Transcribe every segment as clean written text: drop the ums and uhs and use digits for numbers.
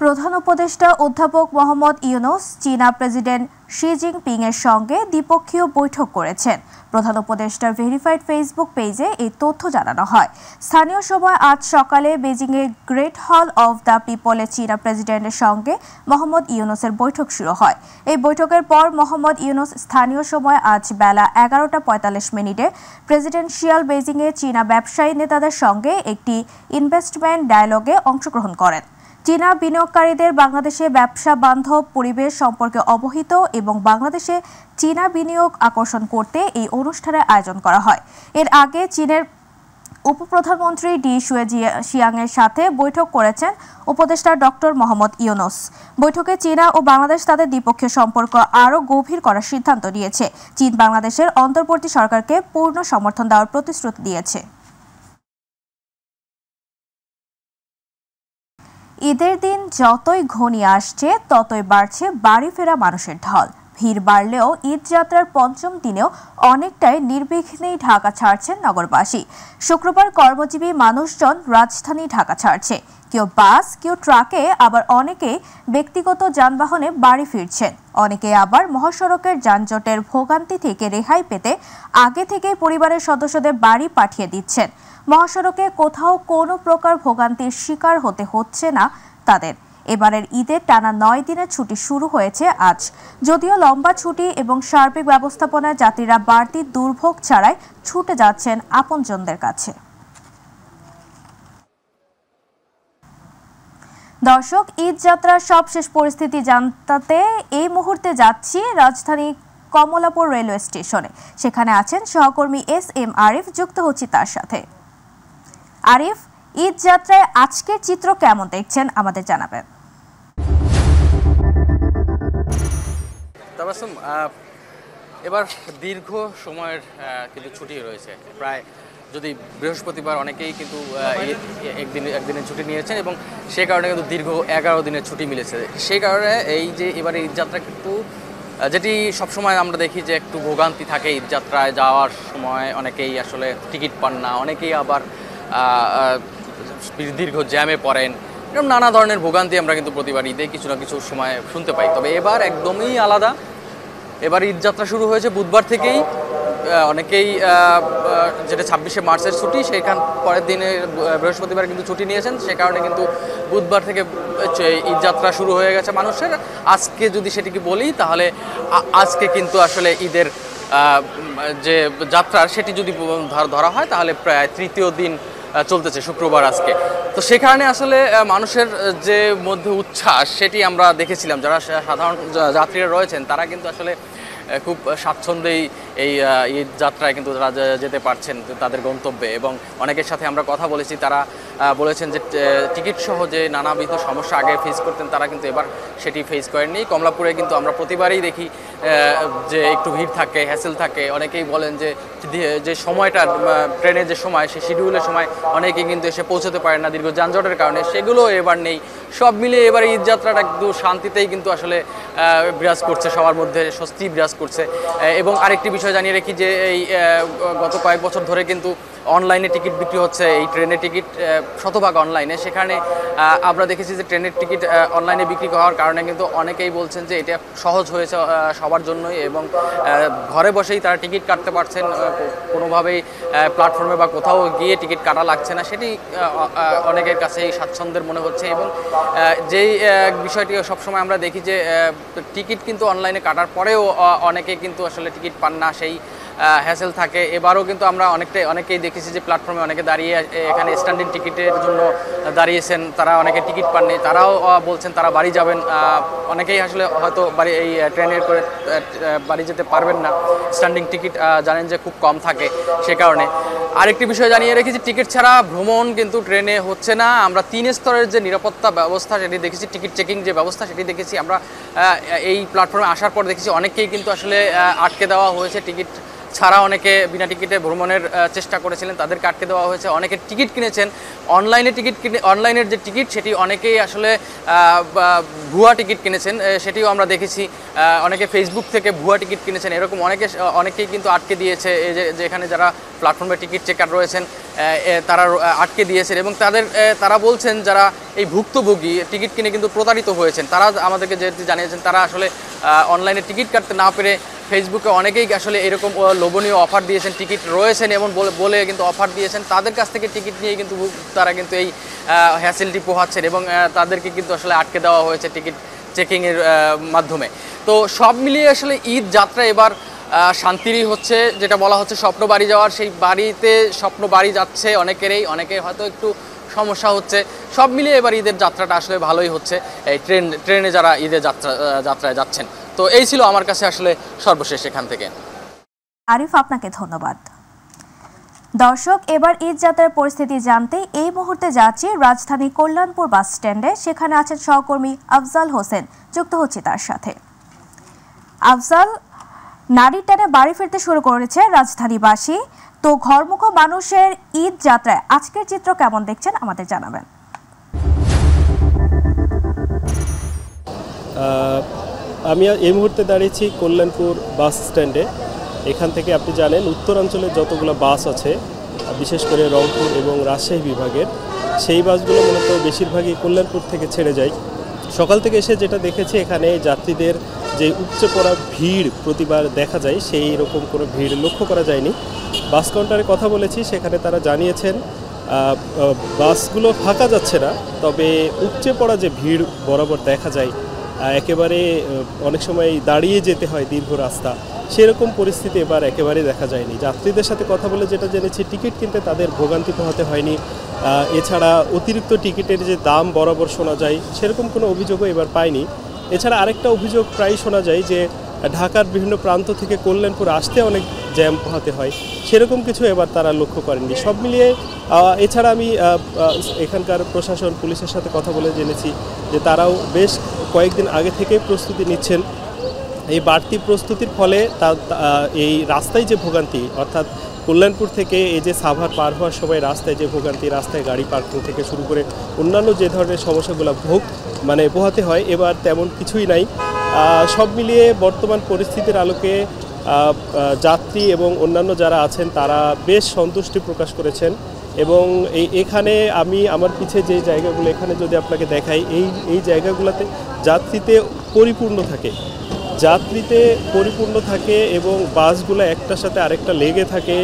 প্রধান উপদেষ্টা অধ্যাপক মোহাম্মদ ইউনূস চীনা প্রেসিডেন্ট শি জিনপিং এর সঙ্গে দ্বিপক্ষীয় বৈঠক করেছেন। প্রধান উপদেষ্টার ভেরিফাইড ফেসবুক পেজে এই তথ্য জানানো হয়। স্থানীয় সময় আজ সকালে বেজিংয়ের গ্রেট হল অব দ্য পিপলে চীনা প্রেসিডেন্টের সঙ্গে মোহাম্মদ ইউনূসের বৈঠক শুরু হয়। এই বৈঠকের পর মোহাম্মদ ইউনূস স্থানীয় সময় আজ বেলা 11:45 প্রেসিডেন্সিয়াল বেজিংয়ে চীনা ব্যবসায়ী নেতাদের সঙ্গে একটি ইনভেস্টমেন্ট ডায়ালগে অংশগ্রহণ করেন। চীনা বিনিয়োগকারীদের বাংলাদেশে ব্যবসা বান্ধব পরিবেশ সম্পর্কে অবহিত এবং বাংলাদেশে চীনা বিনিয়োগ আকর্ষণ করতে এই অনুষ্ঠানের আয়োজন করা হয়। এর আগে চীনের উপপ্রধানমন্ত্রী ডি শিয়াংয়ের সাথে বৈঠক করেছেন উপদেষ্টা ডক্টর মোহাম্মদ ইউনূস। বৈঠকে চীনা ও বাংলাদেশ তাদের দ্বিপক্ষীয় সম্পর্ক আরও গভীর করার সিদ্ধান্ত নিয়েছে। চীন বাংলাদেশের অন্তর্বর্তী সরকারকে পূর্ণ সমর্থন দেওয়ার প্রতিশ্রুতি দিয়েছে। ঈদের দিন যতই ঘনিয়ে আসছে ততই বাড়ছে বাড়ি ফেরা মানুষের ঢল। ভিড় বাড়লেও ঈদ যাত্রার পঞ্চম দিনেও অনেকটাই নির্বিঘ্নেই ঢাকা ছাড়ছেন নগরবাসী। শুক্রবার কর্মজীবী মানুষজন রাজধানী ঢাকা ছাড়ছে, কেউ বাস, কেউ ট্রাকে, আবার অনেকে ব্যক্তিগত যানবাহনে বাড়ি ফিরছেন। অনেকে আবার মহাসড়কের যানজটের ভোগান্তি থেকে রেহাই পেতে আগে থেকেই পরিবারের সদস্যদের বাড়ি পাঠিয়ে দিচ্ছেন। মহাসড়কে কোথাও কোনো প্রকার ভোগান্তির শিকার হতে হচ্ছে না তাদের। এবারের ঈদের টানা 9 দিনের ছুটি শুরু হয়েছে আজ। যদিও লম্বা ছুটি এবং সার্বিক ব্যবস্থাপনায় যাত্রীরা বাড়তি দুর্ভোগ ছাড়াই ছুটে যাচ্ছেন আপনজনদের কাছে। দর্শক, ঈদ যাত্রার সবশেষ পরিস্থিতি জানতে এই মুহূর্তে যাচ্ছি রাজধানী কমলাপুর রেলওয়ে স্টেশনে। সেখানে আছেন সহকর্মী SM আরিফ, যুক্ত হচ্ছি তার সাথে। আরিফ, ঈদ যাত্রায় আজকের চিত্র কেমন দেখছেন আমাদের জানাবেন। তাবাসসুম, এবার দীর্ঘ সময়ের কিন্তু ছুটি রয়েছে। প্রায় যদি বৃহস্পতিবার অনেকেই কিন্তু একদিনের ছুটি নিয়েছেন এবং সেই কারণে কিন্তু দীর্ঘ 11 দিনের ছুটি মিলেছে। সেই কারণে এই যে এবারে ঈদ যাত্রা কিন্তু যেটি সবসময় আমরা দেখি যে একটু ভোগান্তি থাকে ঈদ যাত্রায় যাওয়ার সময়, অনেকেই আসলে টিকিট পান না, অনেকেই আবার দীর্ঘ জ্যামে পড়েন। এরকম নানা ধরনের ভোগান্তি আমরা কিন্তু প্রতিবার ঈদে কিছু না কিছু সময় শুনতে পাই। তবে এবার একদমই আলাদা। এবার ঈদ যাত্রা শুরু হয়েছে বুধবার থেকেই। অনেকেই যেটা 26শে মার্চের ছুটি, সেইখান পরের দিনে বৃহস্পতিবার কিন্তু ছুটি নিয়েছেন। সে কারণে কিন্তু বুধবার থেকে ঈদ যাত্রা শুরু হয়ে গেছে মানুষের। আজকে যদি সেটিকে বলি তাহলে আজকে কিন্তু আসলে ঈদের যে যাত্রা সেটি যদি ধরা হয় তাহলে প্রায় তৃতীয় দিন চলতেছে, শুক্রবার আজকে। তো সেখানে আসলে মানুষের যে মধ্যে উচ্ছ্বাস সেটি আমরা দেখেছিলাম। যারা সাধারণ যাত্রীরা রয়েছেন তারা কিন্তু আসলে খুব স্বাচ্ছন্দ্যেই এই ঈদ যাত্রায় কিন্তু তারা যেতে পারছেন তাদের গন্তব্যে। এবং অনেকের সাথে আমরা কথা বলেছি, তারা বলেছেন যে টিকিট সহ যে নানাবিধ সমস্যা আগে ফেস করতেন তারা কিন্তু এবার সেটি ফেস করেননি। কমলাপুরে কিন্তু আমরা প্রতিবারই দেখি যে একটু ভিড় থাকে, হ্যাসেল থাকে। অনেকেই বলেন যে সময়টা ট্রেনের যে সময়, সেই শিডিউলের সময় অনেকেই কিন্তু এসে পৌঁছতে পারেন না দীর্ঘ যানজটের কারণে, সেগুলো এবার নেই। সব মিলিয়ে এবার ঈদ যাত্রাটা একটু শান্তিতেই কিন্তু আসলে বিরাজ করছে, সবার মধ্যে স্বস্তি বিরাজ করছে। এবং আরেকটি বিষয় জানিয়ে রাখি যে এই গত কয়েক বছর ধরে কিন্তু অনলাইনে টিকিট বিক্রি হচ্ছে, এই ট্রেনের টিকিট শতভাগ অনলাইনে। সেখানে আমরা দেখেছি যে ট্রেনের টিকিট অনলাইনে বিক্রি হওয়ার কারণে কিন্তু অনেকেই বলছেন যে এটা সহজ হয়েছে সবার জন্যই এবং ঘরে বসেই তারা টিকিট কাটতে পারছেন, কোনোভাবেই প্ল্যাটফর্মে বা কোথাও গিয়ে টিকিট কাটা লাগছে না। সেটি অনেকের কাছেই স্বাচ্ছন্দ্যের মনে হচ্ছে। এবং যেই বিষয়টি সবসময় আমরা দেখি যে টিকিট কিন্তু অনলাইনে কাটার পরেও অনেকে কিন্তু আসলে টিকিট পান না, সেই হ্যাসেল থাকে। এবারও কিন্তু আমরা অনেকেই দেখেছি যে প্ল্যাটফর্মে অনেকে দাঁড়িয়ে এখানে স্ট্যান্ডিং টিকিটের জন্য দাঁড়িয়েছেন, তারা অনেকে টিকিট পাননি, তারাও বলছেন তারা বাড়ি যাবেন। অনেকেই আসলে হয়তো এই ট্রেনের করে বাড়ি যেতে পারবেন না, স্ট্যান্ডিং টিকিট জানেন যে খুব কম থাকে, সে কারণে। আরেকটি বিষয় জানিয়ে রেখেছি, টিকিট ছাড়া ভ্রমণ কিন্তু ট্রেনে হচ্ছে না। আমরা 3 স্তরের যে নিরাপত্তা ব্যবস্থা সেটি দেখেছি, টিকিট চেকিং যে ব্যবস্থা সেটি দেখেছি আমরা। এই প্ল্যাটফর্মে আসার পর দেখেছি অনেকেই কিন্তু আসলে আটকে দেওয়া হয়েছে, টিকিট ছাড়া অনেকে বিনা টিকিটে ভ্রমণের চেষ্টা করেছিলেন, তাদেরকে আটকে দেওয়া হয়েছে। অনেকে টিকিট কিনেছেন, অনলাইনের যে টিকিট সেটি অনেকেই আসলে ভুয়া টিকিট কিনেছেন, সেটিও আমরা দেখেছি। অনেকে ফেসবুক থেকে ভুয়া টিকিট কিনেছেন, এরকম অনেকেই কিন্তু আটকে দিয়েছে। এই যে এখানে যারা প্ল্যাটফর্মে টিকিট চেকার রয়েছেন তারা আটকে দিয়েছেন এবং তারা বলছেন যারা এই ভুক্তভোগী টিকিট কিনে কিন্তু প্রতারিত হয়েছেন, তারা আমাদেরকে যেটি জানিয়েছেন তারা আসলে অনলাইনে টিকিট কাটতে না পেরে ফেসবুকে অনেকেই আসলে এরকম লোভনীয় অফার দিয়েছেন, টিকিট রয়েছেন এমন বলে কিন্তু অফার দিয়েছেন, তাদের কাছ থেকে টিকিট নিয়ে কিন্তু তারা কিন্তু এই হ্যাসেলটি পোহাচ্ছেন এবং তাদেরকে কিন্তু আসলে আটকে দেওয়া হয়েছে টিকিট চেকিংয়ের মাধ্যমে। তো সব মিলিয়ে আসলে ঈদ যাত্রা এবার শান্তিরই হচ্ছে, যেটা বলা হচ্ছে স্বপ্ন বাড়ি যাওয়ার, সেই বাড়িতে স্বপ্ন বাড়ি যাচ্ছে অনেকের হয়তো একটু সমস্যা হচ্ছে। সব মিলিয়ে এবার ঈদের যাত্রাটা আসলে ভালোই হচ্ছে, এই ট্রেনে যারা ঈদের যাত্রায় যাচ্ছেন। তো এই ছিল আমার কাছে আসলে সর্বশেষ এখান থেকে। আরিফ, আপনাকে ধন্যবাদ। দর্শক, এবার ঈদ যাত্রার পরিস্থিতি জানতে এই মুহূর্তে যাচ্ছি রাজধানী কল্যাণপুর বাস স্ট্যান্ডে। সেখানে আছেন সহকর্মী আফজাল হোসেন, যুক্ত হচ্ছে তার সাথে। আফজাল, নারী টানে বাড়ি ফিরতে শুরু করেছে রাজধানীবাসী, তো ঘরমুখো মানুষের ঈদ যাত্রায় আজকের চিত্র কেমন দেখছেন আমাদের জানাবেন। আমি এই মুহূর্তে দাঁড়িয়েছি কল্যাণপুর বাস স্ট্যান্ডে। এখান থেকে আপনি জানেন উত্তরাঞ্চলের যতগুলো বাস আছে, বিশেষ করে রংপুর এবং রাজশাহী বিভাগের, সেই বাসগুলো মূলত বেশিরভাগই কল্যাণপুর থেকে ছেড়ে যায়। সকাল থেকে এসে যেটা দেখেছি, এখানে যাত্রীদের যে উপচে পড়া ভিড় প্রতিবার দেখা যায়, সেই রকম কোনো ভিড় লক্ষ্য করা যায়নি। বাস কাউন্টারে কথা বলেছি, সেখানে তারা জানিয়েছেন বাসগুলো ফাঁকা যাচ্ছে না, তবে উপচে পড়া যে ভিড় বরাবর দেখা যায়, একেবারে অনেক সময় দাঁড়িয়ে যেতে হয় দীর্ঘ রাস্তা, সেরকম পরিস্থিতি এবার একেবারেই দেখা যায়নি। যাত্রীদের সাথে কথা বলে যেটা জেনেছি, টিকিট কিনতে তাদের ভোগান্তি পোহাতে হয়নি। এছাড়া অতিরিক্ত টিকিটের যে দাম বরাবর শোনা যায়, সেরকম কোনো অভিযোগও এবার পাইনি। এছাড়া আরেকটা অভিযোগ প্রায় শোনা যায় যে ঢাকার বিভিন্ন প্রান্ত থেকে কল্যাণপুর আসতে অনেক জ্যাম পোহাতে হয়, সেরকম কিছু এবার তারা লক্ষ্য করেননি। সব মিলিয়ে এছাড়া আমি এখানকার প্রশাসন, পুলিশের সাথে কথা বলে জেনেছি যে তারাও বেশ কয়েকদিন আগে থেকেই প্রস্তুতি নিচ্ছেন। এই বাড়তি প্রস্তুতির ফলে এই রাস্তায় যে ভোগান্তি, অর্থাৎ কল্যাণপুর থেকে এই যে সাভার পার হওয়ার সময় রাস্তায় যে ভোগান্তি, রাস্তায় গাড়ি পার্কিং থেকে শুরু করে অন্যান্য যে ধরনের সমস্যাগুলো পোহাতে হয়, এবার তেমন কিছুই নাই। সব মিলিয়ে বর্তমান পরিস্থিতির আলোকে যাত্রী এবং অন্যান্য যারা আছেন তারা বেশ সন্তুষ্টি প্রকাশ করেছেন। এবং এখানে আমি আমার পিছে যে জায়গাগুলো এখানে যদি আপনাকে দেখাই, এই জায়গাগুলোতে যাত্রীতে পরিপূর্ণ থাকে এবং বাসগুলো একটার সাথে আরেকটা লেগে থাকে।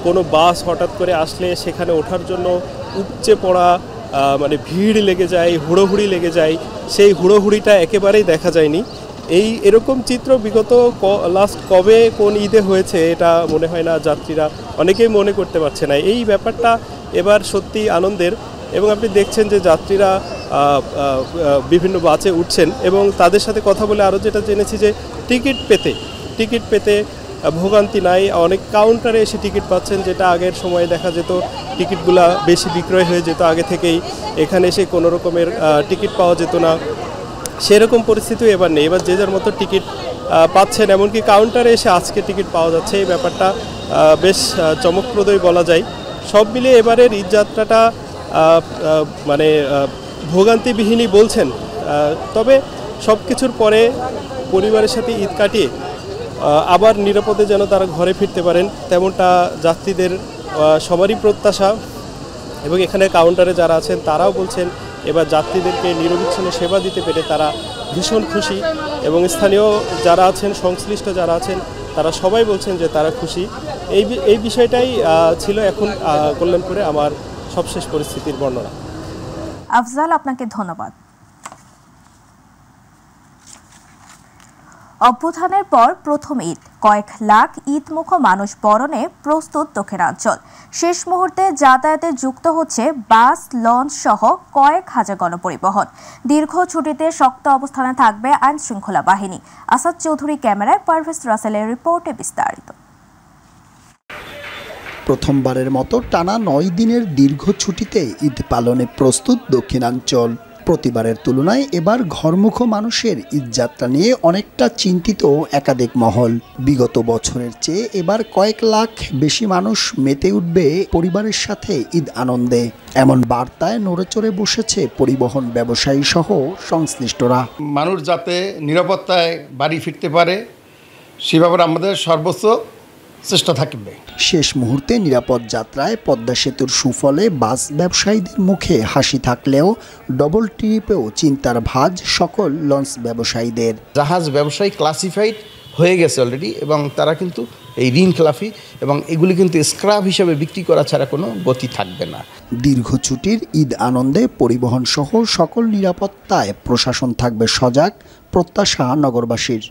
কোনো বাস হঠাৎ করে আসলে সেখানে ওঠার জন্য উপচে পড়া ভিড় লেগে যায়, হুড়োহুড়ি লেগে যায়, সেই হুড়োহুড়িটা একেবারেই দেখা যায়নি। এরকম চিত্র বিগত লাস্ট কবে কোন ঈদে হয়েছে এটা মনে হয় না, যাত্রীরা অনেকেই মনে করতে পারছে না। এই ব্যাপারটা এবার সত্যি আনন্দের। এবং আপনি দেখছেন যে যাত্রীরা বিভিন্ন বাসে উঠছেন এবং তাদের সাথে কথা বলে আরও যেটা জেনেছি যে টিকিট পেতে ভোগান্তি নাই। অনেক কাউন্টারে এসে টিকিট পাচ্ছেন, যেটা আগের সময়ে দেখা যেত টিকিটগুলা বেশি বিক্রয় হয়ে যেত আগে থেকেই, এখানে এসে কোনো রকমের টিকিট পাওয়া যেত না, সেরকম পরিস্থিতিও এবার নেই। এবার যে যার মতো টিকিট পাচ্ছেন, এমনকি কাউন্টারে এসে আজকে টিকিট পাওয়া যাচ্ছে। এই ব্যাপারটা বেশ চমকপ্রদই বলা যায়। সব মিলিয়ে এবারের ঈদ যাত্রাটা ভোগান্তিবিহীনই বলছেন। তবে সব কিছুর পরে পরিবারের সাথে ঈদ কাটিয়ে আবার নিরাপদে যেন তারা ঘরে ফিরতে পারেন, তেমনটা যাত্রীদের সবারই প্রত্যাশা। এবং এখানে কাউন্টারে যারা আছেন তারাও বলছেন এবার যাত্রীদেরকে নিরবিচ্ছিন্ন সেবা দিতে পেরে তারা ভীষণ খুশি। এবং স্থানীয় যারা আছেন, সংশ্লিষ্ট যারা আছেন, তারা সবাই বলছেন যে তারা খুশি। এই বিষয়টাই ছিল এখন কল্যাণপুরে আমার সবশেষ পরিস্থিতির বর্ণনা। আফজাল, আপনাকে ধন্যবাদ। অভ্যুত্থানের পর প্রথম ঈদ, কয়েক লাখ ঈদমুখ মানুষ বরণে প্রস্তুত দক্ষিণাঞ্চল। শেষ মুহূর্তে যাতায়াতে যুক্ত হচ্ছে বাস, লঞ্চ সহ কয়েক হাজার গণপরিবহন। দীর্ঘ ছুটিতে শক্ত অবস্থানে থাকবে আইন শৃঙ্খলা বাহিনী। আসাদ চৌধুরী ক্যামেরায়, পারভেজ রাসেলের রিপোর্টে বিস্তারিত। প্রথমবারের মতো টানা 9 দিনের দীর্ঘ ছুটিতে ঈদ পালনে প্রস্তুত দক্ষিণাঞ্চল। প্রতিবারের তুলনায় এবার ঘরমুখো মানুষের ঈদযাত্রা নিয়ে অনেকটা চিন্তিত একাধিক মহল। বিগত বছরের চেয়ে এবার কয়েক লাখ বেশি মানুষ মেতে উঠবে পরিবারের সাথে ঈদ আনন্দে, এমন বার্তায় নড়েচড়ে বসেছে পরিবহন ব্যবসায়ী সহ সংশ্লিষ্টরা। মানুষ যাতে নিরাপত্তায় বাড়ি ফিরতে পারে সে ব্যাপারে আমাদের সর্বোচ্চ চেষ্টা থাকবে। শেষ মুহূর্তে নিরাপদ যাত্রায় পদ্মা সেতুর সুফলে বাস ব্যবসায়ীদের মুখে হাসি থাকলেও ডবল ট্রিপেও চিন্তার ভাঁজ সকল লঞ্চ ব্যবসায়ীদের। জাহাজ ব্যবসায়ী ক্লাসিফাইড হয়ে গেছে অলরেডি এবং তারা কিন্তু এই ঋণ খেলাফি এবং এগুলি কিন্তু স্ক্র্যাপ হিসেবে বিক্রি করা ছাড়া কোনো গতি থাকবে না। দীর্ঘ ছুটির ঈদ আনন্দে পরিবহন সহ সকল নিরাপত্তায় প্রশাসন থাকবে সজাগ, প্রত্যাশা নগরবাসীর।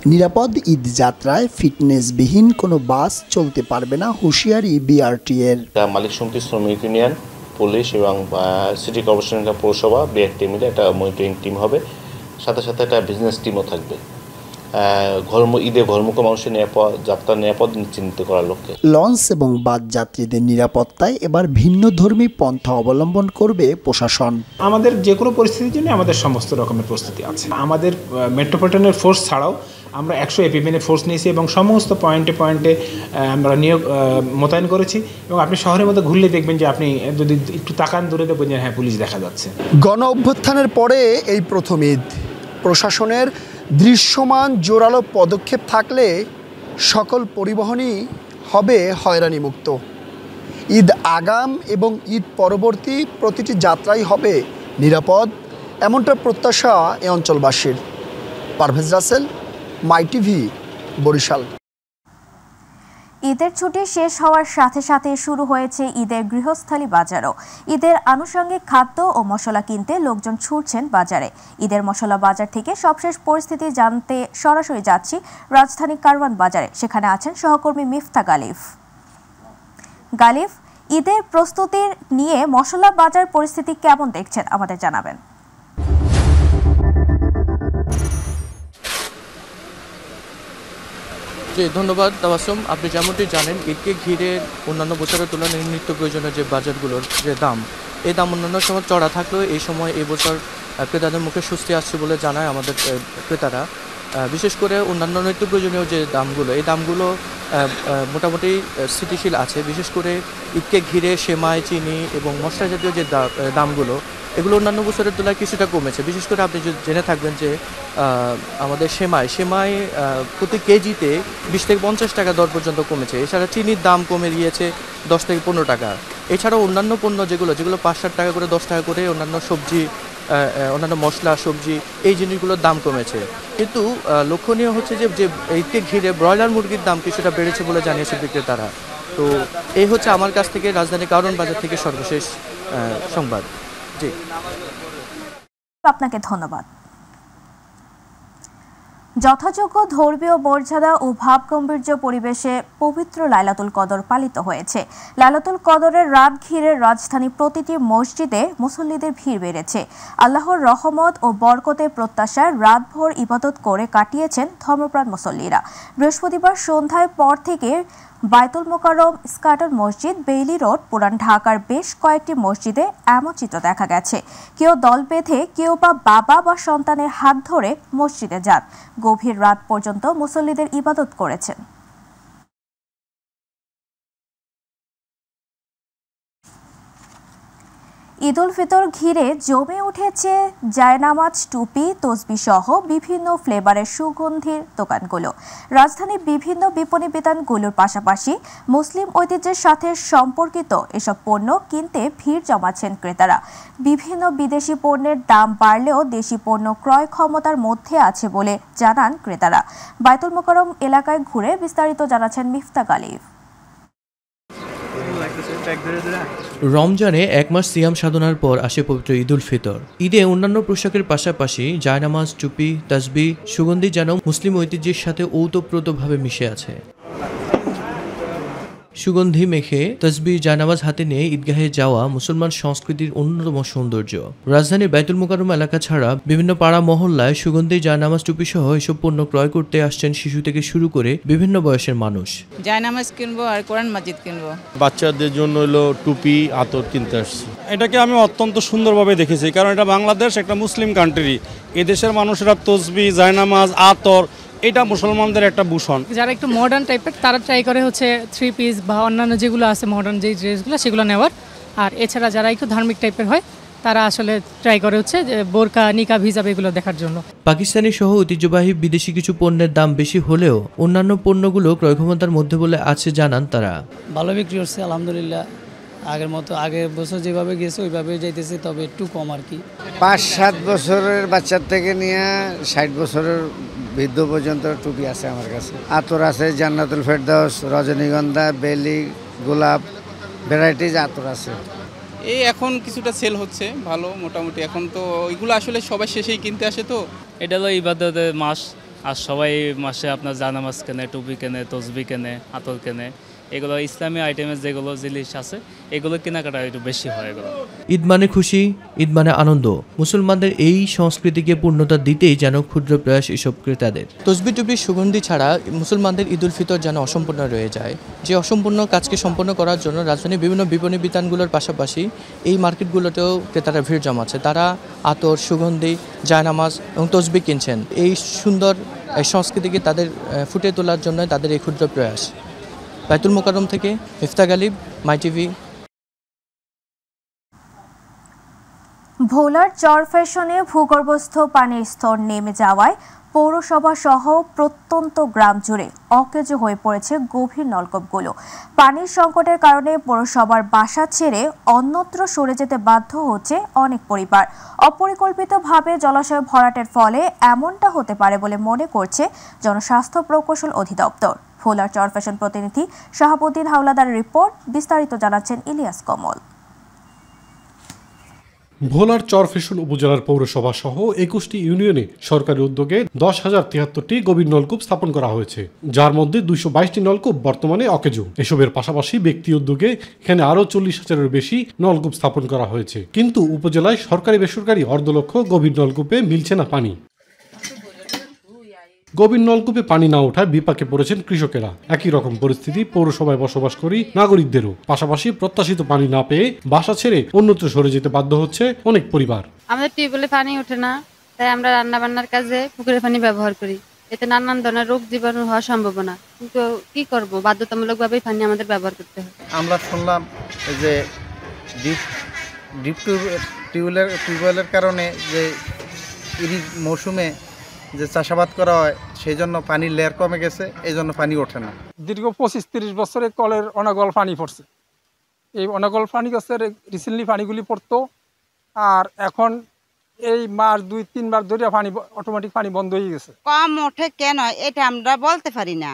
নিরাপদ ঈদ যাত্রায় ফিটনেসবিহীন কোনো বাস চলতে পারবে না, হুঁশিয়ারি বিআরটিএর। মালিক সমিতি, শ্রমিক ইউনিয়ন, পুলিশ এবং সিটি কর্পোরেশন পৌরসভা বিআরটি মিলে একটা মনিটরিং টিম হবে, সাথে সাথে একটা বিজনেস টিমও থাকবে ঈদে ঘরমুখী মানুষের যাত্রা নিরাপদ নিশ্চিন্ত করার লক্ষ্যে। লঞ্চ এবং বাস যাত্রীদের নিরাপত্তায় এবার ভিন্নধর্মী পন্থা অবলম্বন করবে প্রশাসন। আমাদের যে কোনো পরিস্থিতির জন্য আমাদের সমস্ত রকমের প্রস্তুতি আছে। আমাদের মেট্রোপলিটনের ফোর্স ছাড়াও আমরা 100 এপিএমের ফোর্স নিয়েছি এবং সমস্ত পয়েন্টে আমরা নিয়োগ মোতায়েন করেছি এবং আপনি শহরের মধ্যে ঘুরলে দেখবেন যে আপনি যদি একটু তাকান দূরে দেখবেন যে হ্যাঁ পুলিশ দেখা যাচ্ছে। গণ অভ্যুত্থানের পরে এই প্রথম ঈদ, প্রশাসনের দৃশ্যমান জোরালো পদক্ষেপ থাকলে সকল পরিবহনই হবে হয়রানিমুক্ত। ঈদ আগাম এবং ঈদ পরবর্তী প্রতিটি যাত্রাই হবে নিরাপদ, এমনটা প্রত্যাশা এ অঞ্চলবাসীর। পারভেজ রাসেল, মাই টিভি, বরিশাল। ঈদের ছুটি শেষ হওয়ার সাথে সাথে শুরু হয়েছে ঈদের গৃহস্থালী বাজারও। ঈদের আনুষঙ্গিক খাদ্য ও মশলা কিনতে লোকজন ছুটছেন বাজারে। ঈদের মশলা বাজার থেকে সবশেষ পরিস্থিতি জানতে সরাসরি যাচ্ছি রাজধানী কারওয়ান বাজারে। সেখানে আছেন সহকর্মী মিফতা গালিফ। গালিফ, ঈদের প্রস্তুতির নিয়ে মশলা বাজার পরিস্থিতি কেমন দেখছেন আমাদের জানাবেন। ধন্যবাদ তাবাসসুম। আপনি যেমনটি জানেন, ঈদকে ঘিরে অন্যান্য বছরের তুলনায় নিত্য প্রয়োজনীয় যে বাজারগুলোর যে দাম, এই দাম অন্যান্য সময় চড়া থাকলেও এই সময় এই বছর ক্রেতাদের মুখে স্বস্তি আসছে বলে জানায় আমাদের ক্রেতারা। বিশেষ করে অন্যান্য নিত্য প্রয়োজনীয় যে দামগুলো, এই দামগুলো মোটামুটি স্থিতিশীল আছে। বিশেষ করে ঈদকে ঘিরে সেমাই, চিনি এবং মশলা জাতীয় যে দামগুলো, এগুলো অন্যান্য বছরের তুলনায় কিছুটা কমেছে। বিশেষ করে আপনি যদি জেনে থাকবেন যে আমাদের সেমাই প্রতি কেজিতে 20 থেকে 50 টাকা দর পর্যন্ত কমেছে। এছাড়া চিনির দাম কমে গিয়েছে 10 থেকে 15 টাকা। এছাড়াও অন্যান্য পণ্য যেগুলো 5-7 টাকা করে, 10 টাকা করে অন্যান্য সবজি, অন্যান্য মশলা, সবজি, এই জিনিসগুলোর দাম কমেছে। কিন্তু লক্ষণীয় হচ্ছে যে ঈদকে ঘিরে ব্রয়লার মুরগির দাম কিছুটা বেড়েছে বলে জানিয়েছে বিক্রেতারা। তো এই হচ্ছে আমার কাছ থেকে রাজধানী কারওয়ান বাজার থেকে সর্বশেষ সংবাদ। জি, আপনাকে ধন্যবাদ। যথাযোগ্য ধর্মীয় মর্যাদা ও ভাবগম্ভীর্য পরিবেশে পবিত্র লাইলাতুল কদর পালিত হয়েছে। লাইলাতুল কদরের রাত ঘিরে রাজধানী প্রতিটি মসজিদে মুসল্লিদের ভিড় বেড়েছে। আল্লাহর রহমত ও বরকতের প্রত্যাশায় রাতভর ইবাদত করে কাটিয়েছেন ধর্মপ্রাণ মুসল্লিরা। বৃহস্পতিবার সন্ধ্যায় পর থেকে বায়তুল মোকাররম, স্কাটন মসজিদ, বেইলি রোড, পুরান ঢাকার বেশ কয়েকটি মসজিদে এমন চিত্র দেখা গেছে। কেউ দল বেঁধে, কেউ বা বাবা বা সন্তানের হাত ধরে মসজিদে যান। গভীর রাত পর্যন্ত মুসল্লিদের ইবাদত করেছেন। ঈদ উল ফিতর ঘিরে জমে উঠেছে জায়নামাজ, টুপি, তসবিহ সহ বিভিন্ন ফ্লেভারের সুগন্ধির দোকানগুলো। রাজধানীর বিভিন্ন বিপণী বিতানগুলোর পাশাপাশি মুসলিম ঐতিহ্যের সাথে সম্পর্কিত এসব পণ্য কিনতে ভিড় জমাচ্ছেন ক্রেতারা। বিভিন্ন বিদেশি পণ্যের দাম বাড়লেও দেশি পণ্য ক্রয় ক্ষমতার মধ্যে আছে বলে জানান ক্রেতারা। বায়তুল মোকাররম এলাকায় ঘুরে বিস্তারিত জানাচ্ছেন মিফতা গালিফ। রমজানে 1 মাস সিয়াম সাধনার পর আসে পবিত্র ঈদ উল ফিতর। ঈদে অন্যান্য পোশাকের পাশাপাশি জায়নামাজ, টুপি, তাসবিহ, সুগন্ধি যেন মুসলিম ঐতিহ্যের সাথে ওতপ্রোতভাবে মিশে আছে। সুগন্ধি মেখে তসবিহ, জায়নামাজ হাতে নিয়ে ঈদগাহে যাওয়া মুসলমান সংস্কৃতির অন্যতম সৌন্দর্য। রাজধানীর বায়তুল মোকাররম এলাকা ছাড়া বিভিন্ন পাড়া মহল্লায় সুগন্ধি, জায়নামাজ, টুপি সহ এসব পণ্য ক্রয় করতে আসছেন শিশু থেকে শুরু করে বিভিন্ন বয়সের মানুষ। জায়নামাজ কিনবো আর কোরআন মাজিদ কিনবো। বাচ্চাদের জন্য হলো টুপি, আতর কিনতে আসছি। এটাকে আমি অত্যন্ত সুন্দরভাবে দেখেছি, কারণ এটা বাংলাদেশ একটা মুসলিম কান্ট্রি। এদেশের মানুষেরা তসবিহ, জায়নামাজ, আতর, এটা মুসলমানদের একটা ভূষণ। যারা একটু মডার্ন টাইপের তারা ট্রাই করে হচ্ছে 3 পিস বা অন্যান্য যেগুলো আছে মডার্ন যেই ড্রেসগুলো সেগুলো নেওয়ার। আর এছাড়া যারা একটু ধার্মিক টাইপের হয় তারা আসলে ট্রাই করে হচ্ছে যে বোরকা নিকাব হিজাব এগুলো দেখার জন্য। পাকিস্তানি সহ ঐতিহ্যবাহী বিদেশি কিছু পণ্যের দাম বেশি হলেও অন্যান্য পণ্যগুলো ক্রয়ক্ষমতার মধ্যে বলে আছে জানান তারা। ভালো বিক্রি হচ্ছে আলহামদুলিল্লাহ, আগের মতো আগের বছর যেভাবে গেছে ওইভাবে যাইতেছে, তবে একটু কম আর কি। 5-7 বছরের বাচ্চার থেকে নিয়ে 60 বছরের বৃদ্ধ পর্যন্ত টুপি আছে আমার কাছে। আতর আছে, জান্নাতুল ফেরদাউস, রজনীগন্ধা, বেলি, গোলাপ, ভ্যারাইটিজ আতর আছে। এই এখন কিছুটা সেল হচ্ছে ভালো মোটামুটি। এখন তো ওইগুলো আসলে সবাই শেষেই কিনতে আসে, তো এটা হলো ইবাদতের মাস, আর সবাই মাসে আপনার জানামাজ কেনে, টুপি কেনে, তসবি কেনে, আতর কেনে, এগুলো ইসলামী আইটেমের যেগুলো জিনিস আছে এগুলো কেনাকাটা একটু বেশি হয়। এগুলো ঈদ মানে খুশি, ঈদ মানে আনন্দ। মুসলমানদের এই সংস্কৃতিকে পূর্ণতা দিতেই যেন ক্ষুদ্র প্রয়াস এসব ক্রেতাদের। তসবি টুপির সুগন্ধি ছাড়া মুসলমানদের ঈদুল ফিতর যেন অসম্পূর্ণ রয়ে যায়। যে অসম্পূর্ণ কাজকে সম্পন্ন করার জন্য রাজধানীর বিভিন্ন বিপণী বিতানগুলোর পাশাপাশি এই মার্কেটগুলোতেও ক্রেতারা ভিড় জমাচ্ছে। তারা আতর, সুগন্ধি, জায়নামাজ এবং তসবি কিনছেন। এই সুন্দর সংস্কৃতিকে তাদের ফুটিয়ে তোলার জন্য তাদের এই ক্ষুদ্র প্রয়াস। বাইতুল মোকাররম থেকে মিফতা গালিব, মাই টিভি। ভোলার চরফ্যাশনে ভূগর্ভস্থ পানির স্তর নেমে যাওয়ায় পৌরসভা সহ প্রত্যন্ত গ্রাম জুড়ে অকেজো হয়ে পড়েছে গভীর নলকূপগুলো। পানির সংকটের কারণে পৌরসভার বাসা ছেড়ে অন্যত্র সরে যেতে বাধ্য হচ্ছে অনেক পরিবার। অপরিকল্পিতভাবে জলাশয় ভরাটের ফলে এমনটা হতে পারে বলে মনে করছে জনস্বাস্থ্য প্রকৌশল অধিদপ্তর। ভোলার চরফ্যাশন প্রতিনিধি শাহাবুদ্দিন হাওলাদারের রিপোর্ট, বিস্তারিত জানাচ্ছেন ইলিয়াস কমল। ভোলার চরফ্যাশন উপজেলার পৌরসভা সহ 21টি ইউনিয়নে সরকারি উদ্যোগে 10,073টি গভীর নলকূপ স্থাপন করা হয়েছে, যার মধ্যে 222টি নলকূপ বর্তমানে অকেজো। এসবের পাশাপাশি ব্যক্তি উদ্যোগে এখানে আরও 40,000-এর বেশি নলকূপ স্থাপন করা হয়েছে। কিন্তু উপজেলায় সরকারি বেসরকারি অর্ধলক্ষ গভীর নলকূপে মিলছে না পানি। গভীর নলকূপে পানি না ওঠায় বিপাকে পড়েছেন কৃষকেরা। একই রকম পরিস্থিতি পৌরসভায় বসবাসকারী নাগরিকদেরও। পাশাপাশি প্রত্যাশিত পানি না পেয়ে বাসা ছেড়ে অন্যত্র সরে যেতে বাধ্য হচ্ছে অনেক পরিবার। আমাদের টিউবওয়েলে পানি ওঠে না, তাই আমরা রান্না বান্নার কাজে পুকুরের পানি ব্যবহার করি। এতে নানান ধরনের রোগ জীবাণু হওয়ার সম্ভাবনা, কিন্তু কি করব, বাধ্যতামূলকভাবেই পানি আমাদের ব্যবহার করতে হয়। আমরা শুনলাম যে ডিপ টিউবওয়েলের কারণে যে মৌসুমে যে চাষাবাদ করা হয় সেই জন্য পানির লেয়ার কমে গেছে, এই জন্য পানি ওঠে না। দীর্ঘ 25-30 বছরে কলের অনাগল পানি পড়ছে। এই অনাগল পানি গেছে রিসেন্টলি পানিগুলি পড়তো, আর এখন এই মাস 2-3 বার ধরে পানি অটোমেটিক পানি বন্ধ হয়ে গেছে। কম ওঠে কেন এটা আমরা বলতে পারি না,